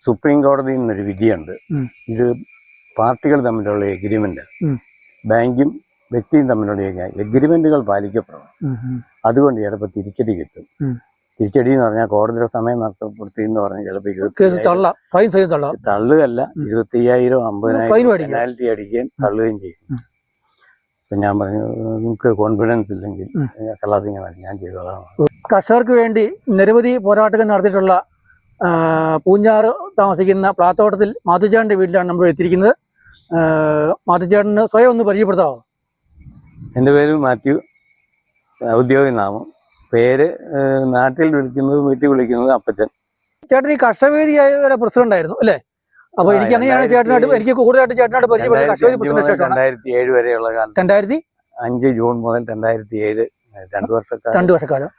Supreme കോടതിയിൽ നിന്നൊരു വിധിയുണ്ട്. ഇത് പാർട്ടികൾ തമ്മിലുള്ള എഗ്രിമെന്റ്, ബാങ്കും വ്യക്തിയും തമ്മിലുള്ള എഗ്രിമെന്റുകൾ പാലിക്കപ്പെടണം. അതുകൊണ്ട് ചിലപ്പോൾ തിരിച്ചടി കിട്ടും. തിരിച്ചടി എന്ന് പറഞ്ഞാൽ കോടതിയുടെ സമയം നഷ്ടപ്പെടുത്തി എന്ന് പറഞ്ഞാൽ ചിലപ്പോൾ തള്ളുകയല്ല, 25,000 50,000 പെനാൽറ്റി അടിക്കുകയും തള്ളുകയും ചെയ്യും. അപ്പം ഞാൻ പറഞ്ഞു, നിങ്ങൾക്ക് കോൺഫിഡൻസ് ഇല്ലെങ്കിൽ കള്ളാസിംഗ് ഞാൻ ചെയ്തതാണ്. കർഷകർക്ക് വേണ്ടി നിരവധി പോരാട്ടങ്ങൾ നടത്തിയിട്ടുള്ള പൂഞ്ഞാറ് താമസിക്കുന്ന പ്ലാത്തോട്ടത്തിൽ മാധുചേട്ടൻ്റെ വീട്ടിലാണ് നമ്മൾ എത്തിയിരിക്കുന്നത്. മാധുചേട്ടന് സ്വയം ഒന്ന് പരിചയപ്പെടുത്താമോ? എൻ്റെ പേര് മാത്യു, ഔദ്യോഗിക നാമം. പേര് നാട്ടിൽ വിളിക്കുന്നത്, വീട്ടിൽ വിളിക്കുന്നത് അപ്പച്ചൻ. ചേട്ടൻ ഈ കർഷകവേദിയുടെ പ്രസിഡന്റ് ആയിരുന്നു അല്ലേ? അപ്പൊ എനിക്ക് അങ്ങനെയാണ് ചേട്ടനായിട്ട്, എനിക്ക് കൂടുതലായിട്ട് ചേട്ടനായിട്ട് പരിചയപ്പെട്ടത് കർഷകവേദി പ്രസിഡന്റ് ശേഷമാണ്. 2007 വരെയുള്ള കാലം, 2005 ജൂൺ മുതൽ 2007 2 വർഷക്കാലം.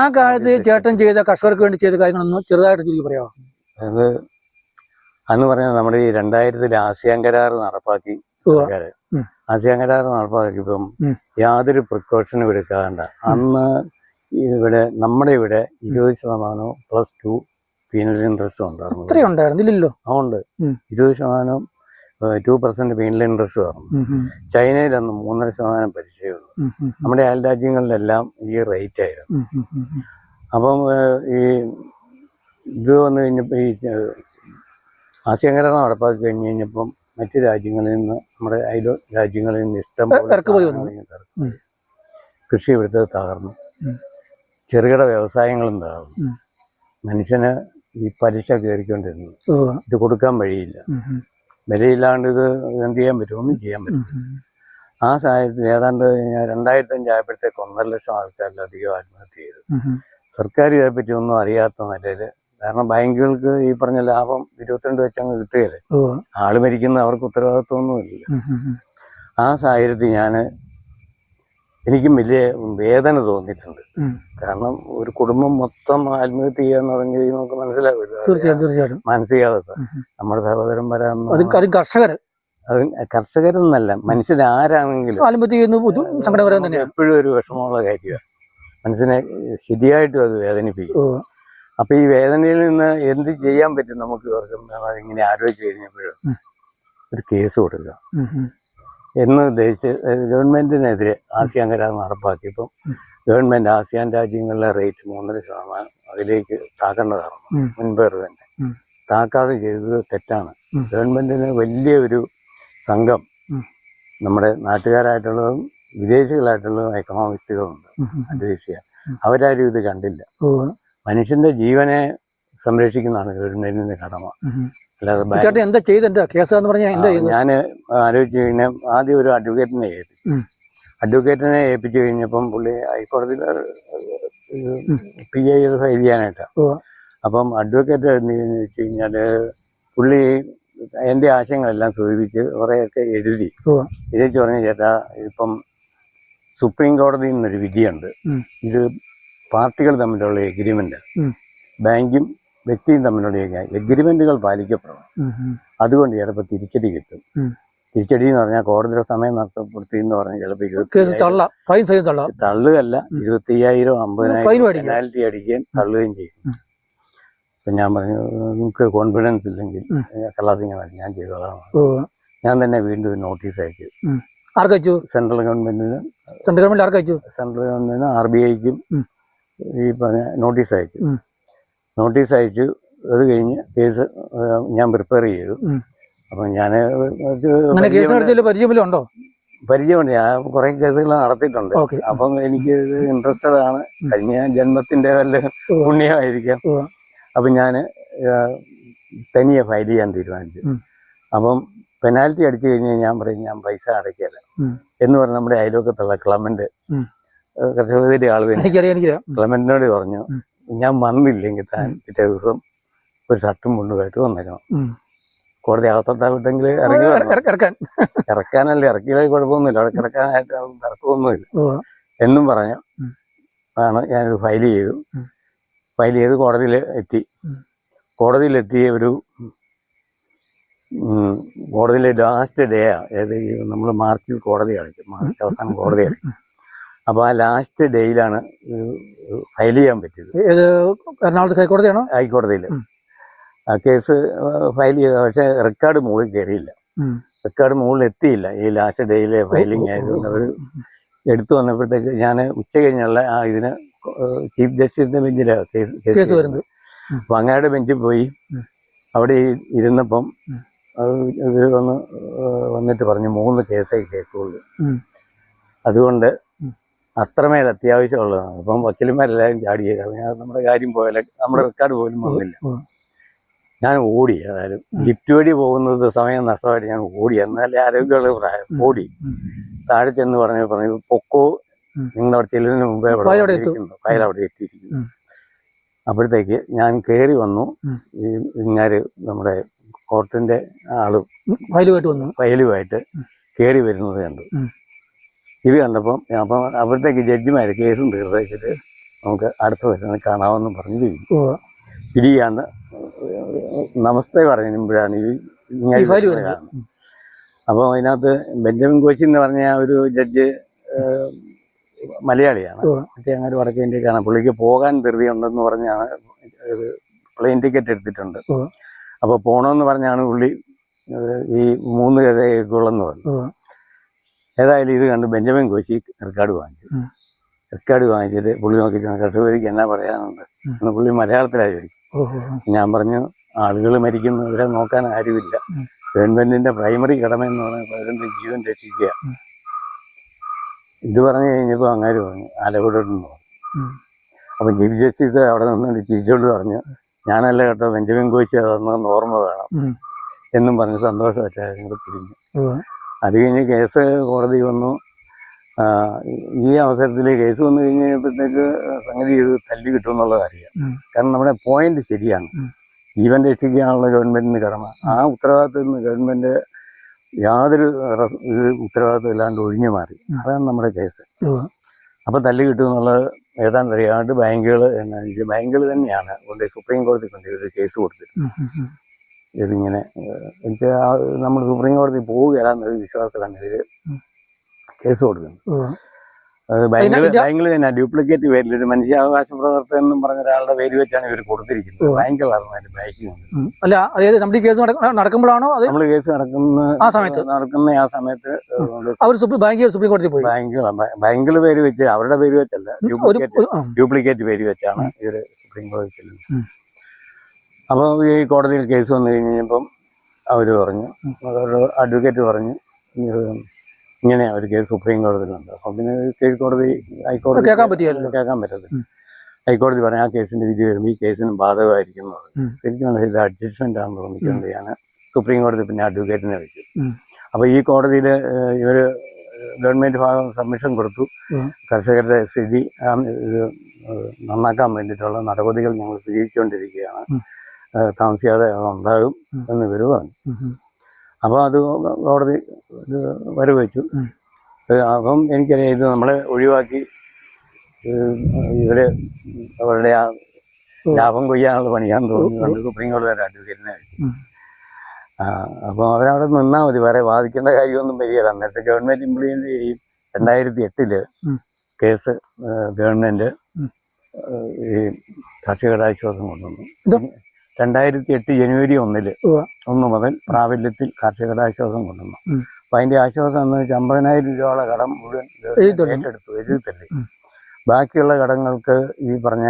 ആ കാലത്ത് ചേട്ടൻ ചെയ്ത കർഷകർക്ക് വേണ്ടി ചെയ്ത കാര്യങ്ങളൊന്നും ചെറുതായിട്ട് ചുരുക്കി പറയാമോ? അത് അന്ന് പറഞ്ഞാൽ നമ്മുടെ ഈ 2000 ആസിയാൻ കരാർ നടപ്പാക്കി. ആസിയാൻ കരാർ നടപ്പാക്കിയപ്പം യാതൊരു പ്രിക്കോഷനും എടുക്കാണ്ട് അന്ന് ഇവിടെ നമ്മുടെ ഇവിടെ 20% +2 പീനൽ ഇൻട്രസ്റ്റ് ഉണ്ടായിരുന്നു. അതുകൊണ്ട് 20% 2% പീനൽ ഇൻട്രസ്റ്റ് പറഞ്ഞു. ചൈനയിൽ അന്ന് 3.5% പലിശയുള്ളൂ. നമ്മുടെ അയൽ രാജ്യങ്ങളിലെല്ലാം ഈ റേറ്റ് ആയിരുന്നു. അപ്പം ഈ ഇത് വന്നു കഴിഞ്ഞപ്പോൾ ഈ ആസിയാൻ കരാർ നടപ്പാക്കി കഴിഞ്ഞ് കഴിഞ്ഞപ്പം മറ്റു രാജ്യങ്ങളിൽ നിന്ന്, നമ്മുടെ അയൽ രാജ്യങ്ങളിൽ നിന്ന് ഇഷ്ടം കൃഷി ഇവിടുത്തെ തകർന്നു. ചെറുകിട വ്യവസായങ്ങളും തകർന്നു. മനുഷ്യന് ഈ പലിശ കയറിക്കൊണ്ടിരുന്നു. ഇത് കൊടുക്കാൻ വഴിയില്ല, വിലയില്ലാണ്ട് ഇത് എന്ത് ചെയ്യാൻ പറ്റും? ഒന്നും ചെയ്യാൻ പറ്റും. ആ സാഹചര്യത്തിൽ ഏതാണ്ട് 2005 ആയപ്പോഴത്തേക്ക് 1.5 ലക്ഷം ആൾക്കാരിലധികം ആത്മഹത്യ ചെയ്തു. സർക്കാർ ഇതേപ്പറ്റി ഒന്നും അറിയാത്ത നിലയിൽ. കാരണം ബാങ്കുകൾക്ക് ഈ പറഞ്ഞ ലാഭം 22 വെച്ച് അങ്ങ് കിട്ടുകയല്ലേ. ആള് മരിക്കുന്ന അവർക്ക് ഉത്തരവാദിത്വമൊന്നുമില്ല. ആ സാഹചര്യത്തിൽ എനിക്കും വലിയ വേദന തോന്നിയിട്ടുണ്ട്. കാരണം ഒരു കുടുംബം മൊത്തം ആത്മഹത്യ ചെയ്യാന്ന് പറഞ്ഞു കഴിഞ്ഞാൽ നമുക്ക് മനസ്സിലാവില്ല മാനസികാവസ്ഥ. നമ്മുടെ സഹോദരന്മാരാണ് കർഷകരെന്നല്ല, മനുഷ്യരാരാണെങ്കിലും എപ്പോഴും ഒരു വിഷമമുള്ള കാര്യമാണ്. മനസ്സിനെ ശരിയായിട്ടും അത് വേദനിപ്പിക്കും. അപ്പൊ ഈ വേദനയിൽ നിന്ന് എന്ത് ചെയ്യാൻ പറ്റും നമുക്ക്? ഇങ്ങനെ ആലോചിച്ച് കഴിഞ്ഞപ്പോഴും ഒരു കേസ് കൊടുക്കുക എന്ന് ഉദ്ദേശിച്ച് ഗവൺമെന്റിനെതിരെ ആസിയാൻ കരാർ നടപ്പാക്കിയപ്പം ഗവൺമെന്റ് ആസിയാൻ രാജ്യങ്ങളിലെ റേറ്റ് 3.5% അതിലേക്ക് താക്കേണ്ടതാണ്. മുൻപേർ തന്നെ താക്കാതെ ചെയ്തത് തെറ്റാണ്. ഗവൺമെന്റിന് വലിയൊരു സംഘം നമ്മുടെ നാട്ടുകാരായിട്ടുള്ളതും വിദേശികളായിട്ടുള്ളതും എക്കണോമിസ്റ്റുകളുണ്ട്, അഡ്വൈസ്. അവരാരും ഇത് കണ്ടില്ല. മനുഷ്യന്റെ ജീവനെ സംരക്ഷിക്കുന്നതാണ് ഗവൺമെന്റിന്റെ കടമ. അല്ലാതെ എന്താ ചെയ്ത കേസ് എന്ന് പറഞ്ഞാൽ ഞാൻ ആലോചിച്ച് കഴിഞ്ഞാൽ ആദ്യം ഒരു അഡ്വക്കേറ്റിനെ ഏൽപ്പിച്ചു. അഡ്വക്കേറ്റിനെ ഏൽപ്പിച്ചു കഴിഞ്ഞപ്പം പുള്ളി ഹൈക്കോടതിയിൽ PI ഫയൽ ചെയ്യാനായിട്ടാണ്. അപ്പം അഡ്വക്കേറ്റ് എന്ന് വെച്ച് കഴിഞ്ഞാൽ പുള്ളി എൻ്റെ ആശയങ്ങളെല്ലാം സൂചിപ്പിച്ച് കുറേയൊക്കെ എഴുതിച്ച് പറഞ്ഞു, ചേട്ടാ ഇപ്പം സുപ്രീം കോടതിയിൽ നിന്നൊരു വിധിയുണ്ട്. ഇത് പാർട്ടികൾ തമ്മിലുള്ള എഗ്രിമെന്റ്, ബാങ്കും വ്യക്തിയും തമ്മിലുള്ള എഗ്രിമെന്റുകൾ പാലിക്കപ്പെടണം. അതുകൊണ്ട് ചിലപ്പോൾ തിരിച്ചടി കിട്ടും. തിരിച്ചടി എന്ന് പറഞ്ഞാൽ കോടതിയുടെ സമയം നഷ്ടപ്പെടുത്തി എന്ന് പറഞ്ഞാൽ ചിലപ്പോൾ തള്ളുകയല്ല, 25,000 50,000 പെനാൽറ്റി അടിക്കുകയും തള്ളുകയും ചെയ്യും. അപ്പം ഞാൻ പറഞ്ഞു, നിങ്ങൾക്ക് കോൺഫിഡൻസ് ഇല്ലെങ്കിൽ കള്ളാസിംഗ് ഞാൻ ചെയ്തതാണ്. ഞാൻ തന്നെ വീണ്ടും നോട്ടീസ് അയച്ചു. സെൻട്രൽ ഗവൺമെന്റിന് RBIക്കും ഈ പറഞ്ഞ നോട്ടീസ് അയച്ചു. അത് കഴിഞ്ഞ് കേസ് ഞാൻ പ്രിപ്പയർ ചെയ്തു. അപ്പം പരിചയമുണ്ട്. ഞാൻ കുറെ കേസുകൾ നടത്തിയിട്ടുണ്ട്. അപ്പം എനിക്ക് ഇൻട്രസ്റ്റഡ് ആണ്. കഴിഞ്ഞ ജന്മത്തിന്റെ വല്ല പുണ്യമായിരിക്കാം. അപ്പം ഞാൻ തനിയെ ഫയൽ ചെയ്യാൻ തീരുമാനിച്ചു. അപ്പം പെനാൽറ്റി അടിച്ചു കഴിഞ്ഞാൽ ഞാൻ പറയും, ഞാൻ പൈസ അടയ്ക്കല്ല എന്ന് പറഞ്ഞ് നമ്മുടെ അയൽവക്കത്തുള്ള ക്ലമന്റ് കർഷകരുടെ ആളുകൾ ക്ലമന്റിനോട് പറഞ്ഞു, ഞാൻ വന്നില്ലെങ്കിൽ താൻ പിറ്റേ ദിവസം ഒരു ഷർട്ടും മുണ്ടുമായിട്ട് വന്നേക്കണം. കോടതി അകത്തോട്ടാ വിട്ടെങ്കിൽ ഇറക്കാനല്ലേ, ഇറക്കിയാൽ കുഴപ്പമൊന്നുമില്ല, അവിടെ കിടക്കാനായിട്ട് തർക്കമൊന്നുമില്ല എന്നും പറഞ്ഞു ആണ് ഞാനിത് ഫയൽ ചെയ്ത് കോടതിയിലെത്തിയ കോടതിയിലെ ലാസ്റ്റ് ഡേ ആണ്. നമ്മൾ മാർച്ചിൽ കോടതി കളിക്കും, മാർച്ച് അവസാനം കോടതി കളിക്കും. അപ്പോൾ ആ ലാസ്റ്റ് ഡേയിലാണ് ഫയൽ ചെയ്യാൻ പറ്റിയത്. എറണാകുളത്ത് ഹൈക്കോടതിയാണോ? ഹൈക്കോടതിയിൽ. ആ കേസ് ഫയൽ ചെയ്ത, പക്ഷേ റെക്കോർഡ് മുകളിൽ കയറിയില്ല. റെക്കോർഡ് മുകളിൽ എത്തിയില്ല. ഈ ലാസ്റ്റ് ഡേയിലെ ഫയലിംഗ് ആയതുകൊണ്ട് അവർ എടുത്തു വന്നപ്പോഴത്തേക്ക് ഞാൻ ഉച്ച കഴിഞ്ഞുള്ള ഇതിന് ചീഫ് ജസ്റ്റിസിന്റെ ബെഞ്ചിലാണ് കേസ് വരുന്നത്. അപ്പം അങ്ങയുടെ ബെഞ്ചിൽ പോയി അവിടെ ഇരുന്നപ്പം ഇവർ വന്നിട്ട് പറഞ്ഞു 3 കേസേ കേൾക്കുള്ളൂ, അതുകൊണ്ട് അത്രമേൽ അത്യാവശ്യമുള്ളതാണ്. അപ്പം വക്കീലന്മാരെല്ലാവരും ചാടിയേക്കാം, നമ്മുടെ കാര്യം പോയാൽ നമ്മുടെ റെക്കോർഡ് പോലും വന്നില്ല. ഞാൻ ഓടി, അതായത് ലിഫ്റ്റ് വഴി പോകുന്നത് സമയം നഷ്ടമായിട്ട് ഞാൻ ഓടി. എന്നാലേ ആരോഗ്യമുള്ള പ്രായം ഓടി താഴെ ചെന്ന് പറഞ്ഞു പൊക്കോ, നിങ്ങളവിടെ ചെല്ലുന്നതിന് മുമ്പേ ഫയൽ അവിടെ എത്തിയിരിക്കുന്നു. അപ്പോഴത്തേക്ക് ഞാൻ കയറി വന്നു. ഇങ്ങാര് നമ്മുടെ കോർട്ടിന്റെ ആളും ഫയലുമായിട്ട് കയറി വരുന്നത് കണ്ടു. ഇത് കണ്ടപ്പം അപ്പോഴത്തേക്ക് ജഡ്ജിമാര് കേസും തീർത്തേക്കിട്ട് നമുക്ക് അടുത്ത ദിവസം കാണാമെന്ന് പറഞ്ഞു പിരിയാന്ന് നമസ്തേ പറയുമ്പോഴാണ് ഈ ഫയൽ കാണുന്നത്. അപ്പോൾ അതിനകത്ത് ബെഞ്ചമിൻ കോശി എന്ന് പറഞ്ഞ ഒരു ജഡ്ജ് മലയാളിയാണ്, മറ്റേ അങ്ങനെ വടക്കേ ഇന്ത്യക്കാണ്. പുള്ളിക്ക് പോകാൻ ധൃതിയുണ്ടെന്ന് പറഞ്ഞാണ് പ്ലെയിൻ ടിക്കറ്റ് എടുത്തിട്ടുണ്ട്. അപ്പോൾ പോകണമെന്ന് പറഞ്ഞാണ് പുള്ളി ഈ 3 കേസേ കേൾക്കുള്ളെന്ന് പറഞ്ഞു. ഏതായാലും ഇത് കണ്ട് ബെഞ്ചമിൻ കോശി റെക്കോർഡ് വാങ്ങിച്ചു. റെക്കോർഡ് വാങ്ങിച്ചിട്ട് പുള്ളി നോക്കിയിട്ട് കർഷകർക്ക് എന്നാ പറയാനുണ്ട് എന്ന് പുള്ളി മലയാളത്തിലായി ചോദിക്കും. ഞാൻ പറഞ്ഞു, ആളുകൾ മരിക്കുന്നവരെ നോക്കാൻ ആരുമില്ല, ഗവൺമെന്റിന്റെ പ്രൈമറി കടമയെന്ന് പറഞ്ഞാൽ പലരുടെ ജീവൻ രക്ഷിക്കുക. ഇത് പറഞ്ഞു കഴിഞ്ഞപ്പോൾ അങ്ങാര് പറഞ്ഞു ആലപ്പുഴന്ന് പറഞ്ഞു. അപ്പം ചീഫ് ജസ്റ്റിസ് അവിടെ നിന്ന് തിരിച്ചോണ്ട് പറഞ്ഞു, ഞാനല്ല കേട്ടോ, ബെഞ്ചമിൻ കോശി അതൊന്നും ഓർമ്മ വേണം എന്നും പറഞ്ഞ് സന്തോഷമായിട്ട് ഞങ്ങൾ പിരിഞ്ഞു. അത് കഴിഞ്ഞ് കേസ് കോടതി വന്നു. ഈ അവസരത്തിൽ കേസ് വന്നു കഴിഞ്ഞപ്പോഴത്തേക്ക് സംഗതി ഇത് തല്ലി കിട്ടുമെന്നുള്ളത് അറിയാം. കാരണം നമ്മുടെ പോയിന്റ് ശരിയാണ്, ജീവൻ രക്ഷിക്കാനുള്ള ഗവൺമെന്റിന് കടമ. ആ ഉത്തരവാദിത്തത്തിൽ നിന്ന് ഗവൺമെന്റ് യാതൊരു ഉത്തരവാദിത്വം ഇല്ലാണ്ട് ഒഴിഞ്ഞു മാറി. അതാണ് നമ്മുടെ കേസ്. അപ്പൊ തല്ലി കിട്ടുമെന്നുള്ളത് ഏതാണ്ട് അറിയാണ്ട് ബാങ്കുകൾ തന്നെയാണ് കൊണ്ട് സുപ്രീം കോടതി കൊണ്ട് ഒരു കേസ് കൊടുത്തിട്ട് ഇതിങ്ങനെ എനിക്ക് നമ്മൾ സുപ്രീം കോടതി പോവുകയാണെന്നൊരു വിശ്വാസത്തിലാണ് ഇത് കേസ് കൊടുക്കുന്നത്. അത് ബാങ്കിൽ തന്നെ ഡ്യൂപ്ലിക്കേറ്റ് പേരിൽ ഒരു മനുഷ്യാവകാശ പ്രവർത്തകൻ എന്നും പറഞ്ഞ ഒരാളുടെ പേര് വെച്ചാണ് ഇവർ കൊടുത്തിരിക്കുന്നത്. ബാങ്കുകളാണ് അതിന്റെ ബാക്കിങ്. അല്ല, അതായത് നമ്മൾ ഈ കേസ് നടക്കുമ്പോഴാണോ നമ്മൾ കേസ് നടക്കുന്ന ആ സമയത്ത് അവർ സുപ്രീം കോടതി പോയി ബാങ്കുകൾ പേര് വെച്ച് അവരുടെ പേര് വെച്ചല്ല, ഡ്യൂപ്ലിക്കേറ്റ് പേര് വെച്ചാണ് ഇവർ സുപ്രീം കോടതി ചെല്ലുന്നത്. അപ്പോൾ ഈ കോടതിയിൽ കേസ് വന്നു കഴിഞ്ഞപ്പം അവർ പറഞ്ഞു, അഡ്വക്കേറ്റ് പറഞ്ഞു ഇങ്ങനെ ഒരു കേസ് സുപ്രീം കോടതിയിലുണ്ട്. അപ്പം പിന്നെ കീഴ്ക്കോടതി ഹൈക്കോടതി കേൾക്കാൻ പറ്റത്തില്ല. ഹൈക്കോടതി പറഞ്ഞു ആ കേസിന്റെ വിധി വരുമ്പോൾ ഈ കേസിന് ബാധകമായിരിക്കും എന്ന് പറഞ്ഞു. ശരിക്കും ഇത് അഡ്ജസ്റ്റ്മെന്റ് ആണെന്ന് തോന്നിക്കൊണ്ടാണ് സുപ്രീം കോടതി പിന്നെ അഡ്വക്കേറ്റിനെ വെച്ചു. അപ്പോൾ ഈ കോടതിയിൽ ഇവർ ഗവൺമെന്റ് ഭാഗം സബ്മിഷൻ കൊടുത്തു. കർഷകരുടെ സ്ഥിതി നന്നാക്കാൻ വേണ്ടിയിട്ടുള്ള നടപടികൾ ഞങ്ങൾ സ്വീകരിച്ചുകൊണ്ടിരിക്കുകയാണ്, താമസിയാതെ ഉണ്ടാകും എന്ന് ഇവർ പറഞ്ഞു. അപ്പോൾ അത് കോടതി വരവ് വെച്ചു. അപ്പം എനിക്കറിയാം ഇത് നമ്മളെ ഒഴിവാക്കി ഇവര് അവരുടെ ആ ലാഭം കൊയ്യാനുള്ള പണിയാന്ന് തോന്നുന്നുണ്ട് സുപ്രീം കോടതിയുടെ അഡ്വക്കേറ്റിനെ വെച്ചു. അപ്പോൾ അവരവിടെ നിന്നാൽ മതി, വേറെ വാദിക്കേണ്ട കാര്യമൊന്നും വരികയില്ല. അന്നേരത്തെ ഗവൺമെന്റ് ഇംപ്ലിമെന്റ് ചെയ്യും. 2008 കേസ് ഗവൺമെന്റ് ഈ കാർഷികരാശ്വാസം കൊണ്ടുവന്നു. 2008 ജനുവരി 1 മുതൽ പ്രാബല്യത്തിൽ കാർഷികരാശ്വാസം കൊണ്ടുവന്നു. അപ്പൊ അതിന്റെ ആശ്വാസം എന്ന് വെച്ചാൽ 50,000 രൂപയുള്ള കടം മുഴുവൻ ഏറ്റെടുത്തു, എഴുതി. ബാക്കിയുള്ള കടങ്ങൾക്ക് ഈ പറഞ്ഞ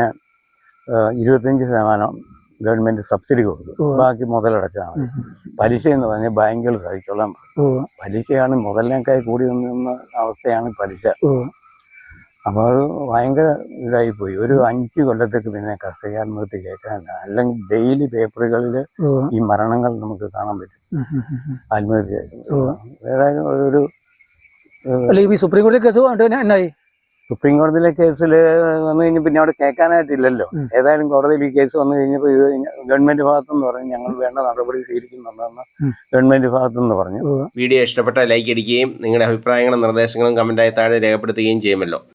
25% ഗവൺമെന്റ് സബ്സിഡി കൊടുത്തു, ബാക്കി മുതലടച്ചാണ്. പലിശ എന്ന് പറഞ്ഞാൽ ബാങ്കുകൾ സഹിച്ചോളാൻ പറയും. പലിശയാണ് മുതലിനേക്കായി കൂടി നിന്ന അവസ്ഥയാണ് പലിശ. അപ്പോൾ അത് ഭയങ്കര ഇതായിപ്പോയി. ഒരു 5 കൊല്ലത്തേക്ക് പിന്നെ കർഷക ആത്മഹത്യ കേൾക്കാനില്ല. അല്ലെങ്കിൽ ഡെയിലി പേപ്പറുകളിൽ ഈ മരണങ്ങൾ നമുക്ക് കാണാൻ പറ്റും, ആത്മഹത്യ. ഏതായാലും ഒരു സുപ്രീം കോടതി കേസ് എന്നായി? സുപ്രീം കോടതിയിലെ കേസിൽ വന്നു കഴിഞ്ഞാൽ പിന്നെ അവിടെ കേൾക്കാനായിട്ടില്ലല്ലോ. ഏതായാലും കോടതിയിൽ ഈ കേസ് വന്നു കഴിഞ്ഞപ്പോൾ ഇത് ഗവൺമെന്റ് ഭാഗത്തുനിന്ന് പറഞ്ഞു ഞങ്ങൾ വേണ്ട നടപടി സ്വീകരിക്കുന്നുണ്ടെന്ന് ഗവൺമെന്റ് ഭാഗത്തുനിന്ന് പറഞ്ഞു. വീഡിയോ ഇഷ്ടപ്പെട്ടാൽ ലൈക്ക് അടിക്കുകയും നിങ്ങളുടെ അഭിപ്രായങ്ങളും നിർദ്ദേശങ്ങളും കമന്റായി താഴെ രേഖപ്പെടുത്തുകയും ചെയ്യുമല്ലോ.